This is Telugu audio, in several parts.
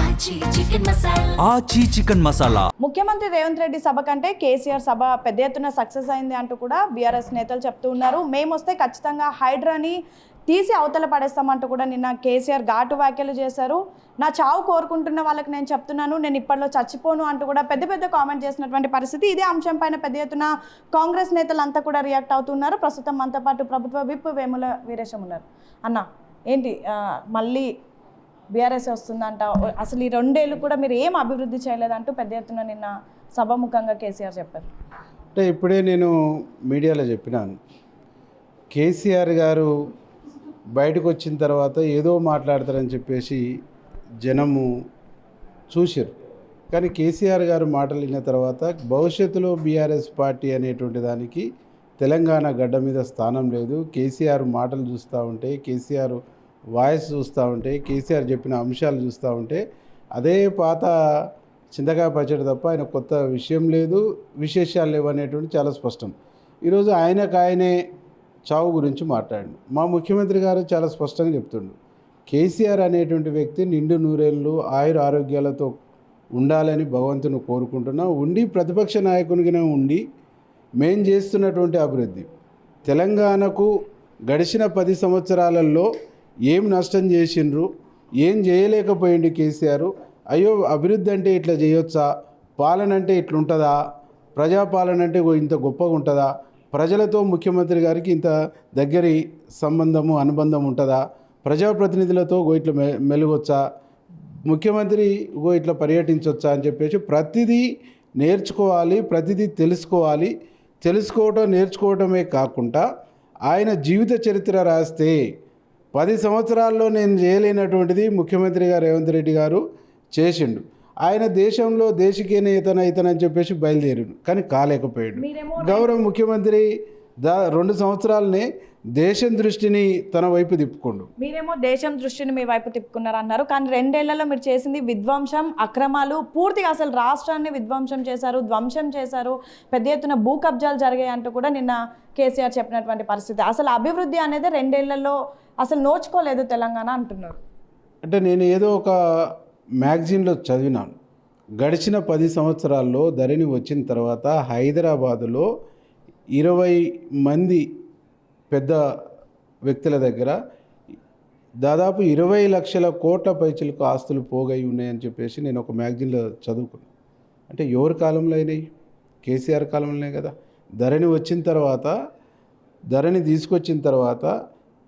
ఆచి చికెన్ మసాలా. ముఖ్యమంత్రి రేవంత్ రెడ్డి సభ కంటే కేసీఆర్ సభ పెద్ద ఎత్తున సక్సెస్ అయింది అంటూ కూడా బీఆర్ఎస్ నేతలు చెప్తూ ఉన్నారు. మేము వస్తే ఖచ్చితంగా హైడ్రాని తీసి అవతల పడేస్తామంటూ కూడా నిన్న కేసీఆర్ ఘాటు వ్యాఖ్యలు చేశారు. నా చావు కోరుకుంటున్న వాళ్ళకి నేను చెప్తున్నాను, నేను ఇప్పట్లో చచ్చిపోను అంటూ కూడా పెద్ద పెద్ద కామెంట్ చేసినటువంటి పరిస్థితి. ఇదే అంశం పైన పెద్ద ఎత్తున కాంగ్రెస్ నేతలంతా కూడా రియాక్ట్ అవుతున్నారు. ప్రస్తుతం మనతో పాటు ప్రభుత్వ విప్ వేముల వీరేశం ఉన్నారు. అన్న ఏంటి మళ్ళీ బీఆర్ఎస్ వస్తుందంట, అసలు ఈ 2 ఏళ్ళు కూడా మీరు ఏం అభివృద్ధి చేయలేదంటూ పెద్ద ఎత్తున నిన్న సభాముఖంగా కేసీఆర్ చెప్పారు. అంటే ఇప్పుడే నేను మీడియాలో చెప్పినాను, కేసీఆర్ గారు బయటకు వచ్చిన తర్వాత ఏదో మాట్లాడతారని చెప్పేసి జనము చూశారు. కానీ కేసీఆర్ గారు మాటలు విన్న తర్వాత భవిష్యత్తులో బీఆర్ఎస్ పార్టీ అనేటువంటి దానికి తెలంగాణ గడ్డ మీద స్థానం లేదు. కేసీఆర్ మాటలు చూస్తూ ఉంటే, కేసీఆర్ వాయిస్ చూస్తూ ఉంటే, కేసీఆర్ చెప్పిన అంశాలు చూస్తూ ఉంటే అదే పాత చింతకాయ పచ్చడి తప్ప ఆయన కొత్త విషయం లేదు, విశేషాలు లేవు అనేటువంటి చాలా స్పష్టం. ఈరోజు ఆయనే చావు గురించి మాట్లాడు. మా ముఖ్యమంత్రి గారు చాలా స్పష్టంగా చెప్తుండు, కేసీఆర్ అనేటువంటి వ్యక్తి నిండు నూరేళ్ళు ఆయుర ఆరోగ్యాలతో ఉండాలని భగవంతుని కోరుకుంటున్నా. ఉండి ప్రతిపక్ష నాయకునిగా ఉండి మేం చేస్తున్నటువంటి అభివృద్ధి, తెలంగాణకు గడిచిన 10 సంవత్సరాలలో ఏం నష్టం చేసిండ్రు, ఏం చేయలేకపోయింది కేసీఆర్, అయ్యో అభివృద్ధి అంటే ఇట్లా చేయొచ్చా, పాలన అంటే ఇట్లుంటుందా, ప్రజాపాలన అంటే ఇంత గొప్పగా ఉంటుందా, ప్రజలతో ముఖ్యమంత్రి గారికి ఇంత దగ్గరి సంబంధము అనుబంధం ఉంటుందా, ప్రజాప్రతినిధులతో ఇట్లా మెలుగొచ్చా, ముఖ్యమంత్రి ఇట్లా పర్యటించవచ్చా అని చెప్పేసి ప్రతిదీ నేర్చుకోవాలి, ప్రతిదీ తెలుసుకోవాలి. తెలుసుకోవటం నేర్చుకోవటమే కాకుండా ఆయన జీవిత చరిత్ర రాస్తే 10 సంవత్సరాల్లో నేను చేయలేనటువంటిది ముఖ్యమంత్రిగా రేవంత్ రెడ్డి గారు చేసిండు. ఆయన దేశంలో దేశీకేనే ఇతనని చెప్పేసి బయలుదేరాడు, కానీ కాలేకపోయాడు. గౌరవ ముఖ్యమంత్రి 2 సంవత్సరాలనే దేశం దృష్టిని తన వైపు తిప్పుకోండు. మీరేమో దేశం దృష్టిని మీ వైపు తిప్పుకున్నారు అన్నారు, కానీ 2 ఏళ్లలో మీరు చేసింది విధ్వంసం, అక్రమాలు, పూర్తిగా అసలు రాష్ట్రాన్ని విధ్వంసం చేశారు, ధ్వంసం చేశారు, పెద్ద ఎత్తున భూ కబ్జాలు జరిగాయి అంటూ కూడా నిన్న కేసీఆర్ చెప్పినటువంటి పరిస్థితి. అసలు అభివృద్ధి అనేది 2 ఏళ్లలో అసలు నోచుకోలేదు తెలంగాణ అంటున్నారు. అంటే నేను ఏదో ఒక మ్యాగజైన్లో చదివినాను, గడిచిన 10 సంవత్సరాల్లో ధరణి వచ్చిన తర్వాత హైదరాబాదులో 20 మంది పెద్ద వ్యక్తుల దగ్గర దాదాపు 20 లక్షల కోట్ల పైచిలకు ఆస్తులు పోగై ఉన్నాయని చెప్పేసి నేను ఒక మ్యాగజైన్లో చదువుకున్నాను. అంటే ఎవరి కాలంలో అయినాయి? కేసీఆర్ కాలంలోనే కదా. ధరణి వచ్చిన తర్వాత, ధరణి తీసుకొచ్చిన తర్వాత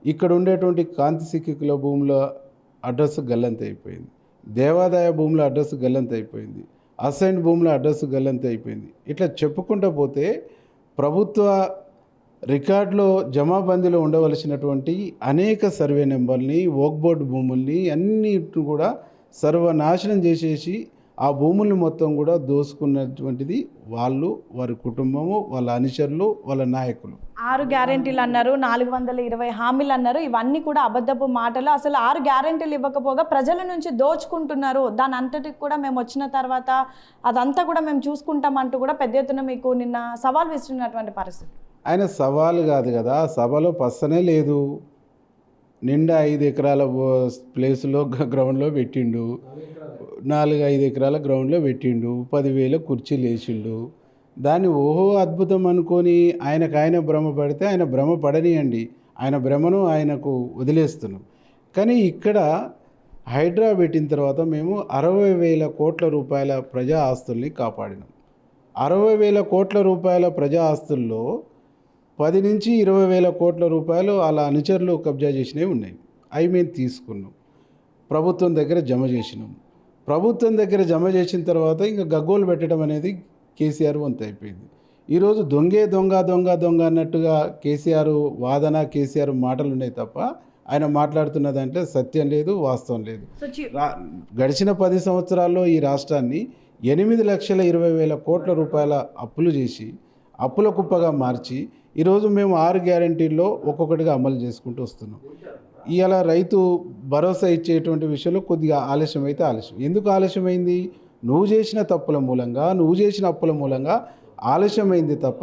ఇక్కడ ఉండేటువంటి కాంతి సిక్కికుల భూముల అడ్రస్ గల్లంత అయిపోయింది, దేవాదాయ భూముల అడ్రస్ గల్లంత అయిపోయింది, అసైన్డ్ భూముల అడ్రస్ గల్లంత అయిపోయింది. ఇట్లా చెప్పుకుంటూ పోతే ప్రభుత్వ రికార్డులో జమాబందీలో ఉండవలసినటువంటి అనేక సర్వే నెంబర్ని, వోక్ బోర్డు భూముల్ని అన్నిటిని కూడా సర్వనాశనం చేసేసి ఆ భూముల్ని మొత్తం కూడా దోసుకున్నటువంటిది వాళ్ళు, వారి కుటుంబము, వాళ్ళ అనుచరులు, వాళ్ళ నాయకులు. 6 గ్యారెంటీలు అన్నారు, 420 హామీలు అన్నారు. ఇవన్నీ కూడా అబద్ధపు మాటలు. అసలు 6 గ్యారెంటీలు ఇవ్వకపోగా ప్రజల నుంచి దోచుకుంటున్నారు. దాని అంతటికి కూడా మేము వచ్చిన తర్వాత అదంతా కూడా మేము చూసుకుంటామంటూ కూడా పెద్ద ఎత్తున మీకు నిన్న సవాల్ విసిరినటువంటి పరిస్థితి. ఆయన సవాలు కాదు కదా, సభలో పස්සనే లేదు. నిండా 5 ఎకరాల ప్లేస్లో గ్రౌండ్లో పెట్టిండు, 4-5 ఎకరాల గ్రౌండ్లో పెట్టిండు, 10,000 కుర్చీలు వేసిండు. దాన్ని ఓహో అద్భుతం అనుకొని ఆయన భ్రమ పడితే ఆయన భ్రమ పడనియండి, ఆయన భ్రమను ఆయనకు వదిలేస్తున్నాం. కానీ ఇక్కడ హైడ్రా పెట్టిన తర్వాత మేము 60,000 కోట్ల రూపాయల ప్రజా ఆస్తుల్ని కాపాడినాం. 60,000 కోట్ల రూపాయల ప్రజా ఆస్తుల్లో 10 నుంచి 20,000 కోట్ల రూపాయలు అలా అనుచరులు కబ్జా చేసినవి ఉన్నాయి. అవి మేము తీసుకున్నాం, ప్రభుత్వం దగ్గర జమ చేసినాం. ప్రభుత్వం దగ్గర జమ చేసిన తర్వాత ఇంకా గగ్గోలు పెట్టడం అనేది కేసీఆర్ వంతు అయిపోయింది. ఈరోజు దొంగ అన్నట్టుగా కేసీఆర్ వాదన, కేసీఆర్ మాటలు ఉన్నాయి తప్ప ఆయన మాట్లాడుతున్న దాంట్లో సత్యం లేదు, వాస్తవం లేదు. గడిచిన 10 సంవత్సరాల్లో ఈ రాష్ట్రాన్ని 8,20,000 కోట్ల రూపాయల అప్పులు చేసి అప్పుల కుప్పగా మార్చి ఈరోజు మేము 6 గ్యారెంటీల్లో ఒక్కొక్కటిగా అమలు చేసుకుంటూ వస్తున్నాం. ఇవాళ రైతు భరోసా ఇచ్చేటువంటి విషయంలో కొద్దిగా ఆలస్యం. ఎందుకు ఆలస్యమైంది? నువ్వు చేసిన తప్పుల మూలంగా, నువ్వు చేసిన అప్పుల మూలంగా ఆలస్యమైంది తప్ప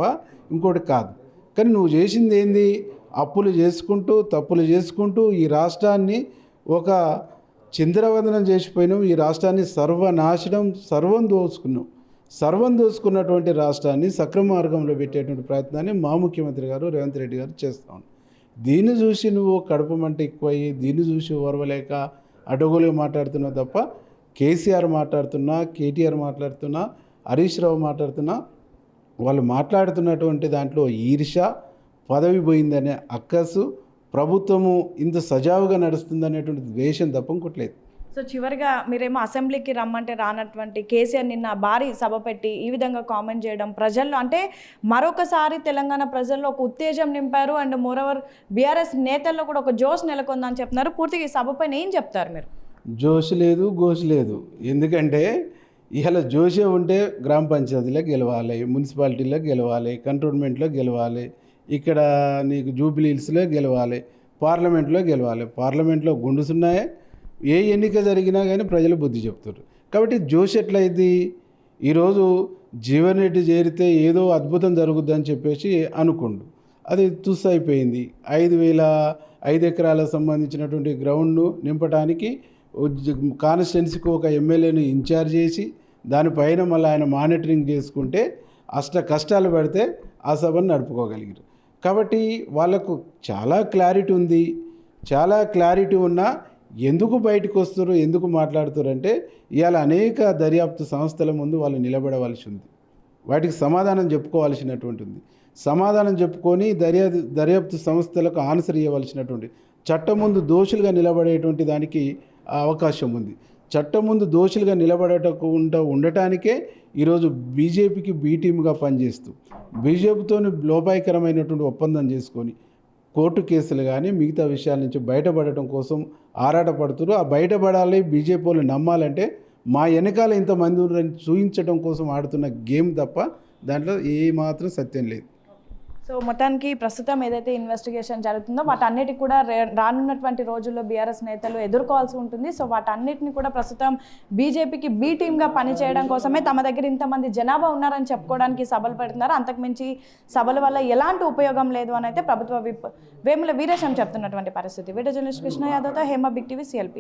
ఇంకోటి కాదు. కానీ నువ్వు చేసింది ఏంది? అప్పులు చేసుకుంటూ, తప్పులు చేసుకుంటూ ఈ రాష్ట్రాన్ని ఒక చిందరవందనం చేసిపోయినాం. ఈ రాష్ట్రాన్ని సర్వనాశనం, సర్వం దోచుకున్నటువంటి రాష్ట్రాన్ని సక్రమ మార్గంలో పెట్టేటువంటి ప్రయత్నాన్ని మా ముఖ్యమంత్రి గారు రేవంత్ రెడ్డి గారు చేస్తా ఉన్నారు. దీన్ని చూసి నువ్వు కడుపుమంట ఎక్కువయ్యి, దీన్ని చూసి ఓర్వలేక అడ్డగోలుగా మాట్లాడుతున్నావు తప్ప, కేసీఆర్ మాట్లాడుతున్నా, కేటీఆర్ మాట్లాడుతున్నా, హరీష్ రావు మాట్లాడుతున్నా, వాళ్ళు మాట్లాడుతున్నటువంటి దాంట్లో ఈర్ష్య, పదవి పోయిందనే అక్కసు, ప్రభుత్వము ఇంత సజావుగా నడుస్తుందనేటువంటి ద్వేషం తప్ప ఇంకోట్లేదు. సో చివరిగా మీరేమో అసెంబ్లీకి రమ్మంటే రానటువంటి కేసీఆర్ నిన్న భారీ సభ పెట్టి ఈ విధంగా కామెంట్ చేయడం ప్రజల్లో అంటే మరొకసారి తెలంగాణ ప్రజల్లో ఒక ఉత్తేజం నింపారు. అండ్ మోరవర్ బీఆర్ఎస్ నేతల్లో కూడా ఒక జోష్ నెలకొందని చెప్తున్నారు. పూర్తిగా ఈ సభ పైన ఏం చెప్తారు మీరు? జోష్ లేదు, గోష్ లేదు. ఎందుకంటే ఇవాళ జోషే ఉంటే గ్రామ పంచాయతీలో గెలవాలి, మున్సిపాలిటీలో గెలవాలి, కంటోన్మెంట్లో గెలవాలి, ఇక్కడ నీకు జూబ్లీ హిల్స్లో గెలవాలి, పార్లమెంట్లో గెలవాలి. పార్లమెంట్లో గుండుసున్నాయే, ఏ ఎన్నిక జరిగినా కానీ ప్రజలు బుద్ధి చెప్తారు. కాబట్టి జోష్ ఎట్లయింది? ఈరోజు జీవన్ రెడ్డి చేరితే ఏదో అద్భుతం జరుగుద్దని చెప్పేసి అనుకుండు, అది తుస్ అయిపోయింది. 5 ఎకరాలకు సంబంధించినటువంటి గ్రౌండ్ను నింపడానికి కాన్స్టిట్యున్సీకి ఒక ఎమ్మెల్యేని ఇన్ఛార్జ్ చేసి దానిపైన మళ్ళీ ఆయన మానిటరింగ్ చేసుకుంటే కష్టాలు పడితే ఆ సభను నడుపుకోగలిగారు. కాబట్టి వాళ్ళకు చాలా క్లారిటీ ఉంది. చాలా క్లారిటీ ఉన్నా ఎందుకు బయటకు వస్తారు, ఎందుకు మాట్లాడుతారు అంటే ఇవాళ అనేక దర్యాప్తు సంస్థల ముందు వాళ్ళు నిలబడవలసి ఉంది. వాటికి సమాధానం చెప్పుకోవాల్సినటువంటి ఉంది. సమాధానం చెప్పుకొని దర్యాప్తు సంస్థలకు ఆన్సర్ ఇవ్వవలసినటువంటి, చట్టం ముందు దోషులుగా నిలబడేటువంటి దానికి అవకాశం ఉంది. చట్టం ముందు దోషులుగా నిలబడకుండా ఉండటానికే ఈరోజు బీజేపీకి బీ టీమ్గా పనిచేస్తూ బీజేపీతో లోపాయకరమైనటువంటి ఒప్పందం చేసుకొని కోర్టు కేసులు కానీ మిగతా విషయాల నుంచి బయటపడటం కోసం ఆరాటపడుతున్నారు. ఆ బయటపడాలి, బీజేపీ వాళ్ళు నమ్మాలంటే మా వెనకాల ఇంతమంది ఉన్నారని చూపించడం కోసం ఆడుతున్న గేమ్ తప్ప దాంట్లో ఏమాత్రం సత్యం లేదు. సో మొత్తానికి ప్రస్తుతం ఏదైతే ఇన్వెస్టిగేషన్ జరుగుతుందో వాటన్నిటికి కూడా రానున్నటువంటి రోజుల్లో బీఆర్ఎస్ నేతలు ఎదుర్కోవాల్సి ఉంటుంది. సో వాటన్నిటిని కూడా ప్రస్తుతం బీజేపీకి బీ టీమ్గా పనిచేయడం కోసమే తమ దగ్గర ఇంతమంది జనాభా ఉన్నారని చెప్పుకోవడానికి సభలు పెడుతున్నారు. అంతకుమించి సభల వల్ల ఎలాంటి ఉపయోగం లేదు అని అయితే ప్రభుత్వ విప్ వేముల వీరేశం చెప్తున్నటువంటి పరిస్థితి. వీడియో జర్నలిస్ట్ కృష్ణ యాదవ్తో హేమ, బిగ్ టీవీ, CLP.